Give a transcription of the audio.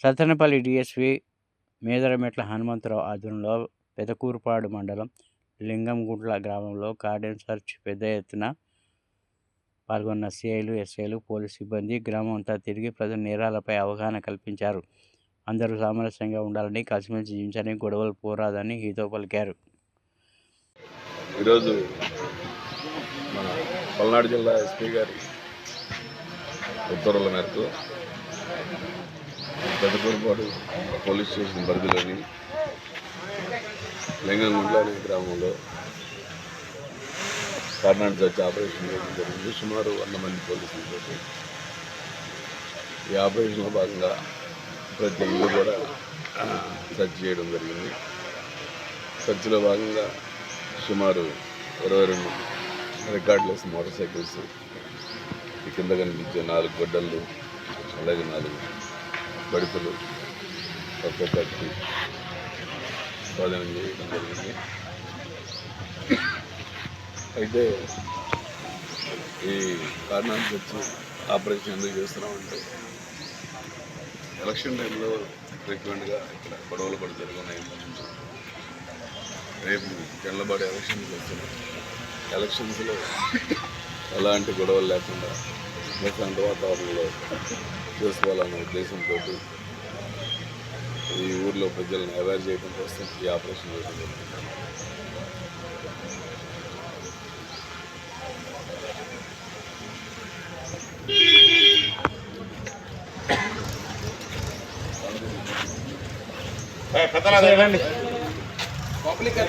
Sattenapalli DSP Medarametla Hanumantharao ఆధ్వర్యంలో పెదకూరుపాడు మండలం లింగంగుంట్ల గ్రామంలో కార్డన్ సెర్చ్ పెద్ద ఎత్తున పాల్గొన్న సిఐలు, ఎస్ఐలు, పోలీసు సిబ్బంది గ్రామం అంతా తిరిగి ప్రజల నేరాలపై అవగాహన కల్పించారు. అందరూ సామరస్యంగా ఉండాలని, కలిసిమెలిసి జీవించాలని, గొడవలు పోరాదని హితవు పలికారు. ఈరోజు మన పల్నాడు జిల్లా ఎస్పీ గారి ఉత్తర్వుల మేరకు పెదకూరుపాడు పోలీస్ స్టేషన్ పరిధిలోని లింగంగుంట్ల అనే గ్రామంలో కార్డన్ సెర్చ్ ఆపరేషన్ చేయడం జరిగింది. సుమారు 100 మంది పోలీసులతో ఈ ఆపరేషన్లో భాగంగా ప్రతి ఇల్లు కూడా సెర్చ్ చేయడం జరిగింది. సెర్చ్లో భాగంగా సుమారు 22 రికార్డులెస్ మోటార్ సైకిల్స్, ఈ కింద కనిపించే 4 గొడ్డళ్ళు, అలాగే 4 బడిపలు, ఒక్క కత్తి స్వాధీనం చేయడం జరిగింది. అయితే ఈ కార్డన్ సెర్చ్ ఆపరేషన్ ఎందుకు చేస్తున్నామంటే ఎలక్షన్ టైంలో ఫ్రీక్వెంట్గా ఇక్కడ గొడవలు కూడా జరుగుతున్నాయి. రేపు తెల్లబాటు ఎలక్షన్స్ వస్తున్నాయి. ఎలక్షన్స్లో ఎలాంటి గొడవలు లేకుండా ప్రశాంత వాతావరణంలో చేసుకోవాలనే ఉద్దేశంతో ఈ ఊర్లో ప్రజలను అవేర్ చేయడం కోసం ఈ ఆపరేషన్ చేయడం జరుగుతుంది. పబ్లిక్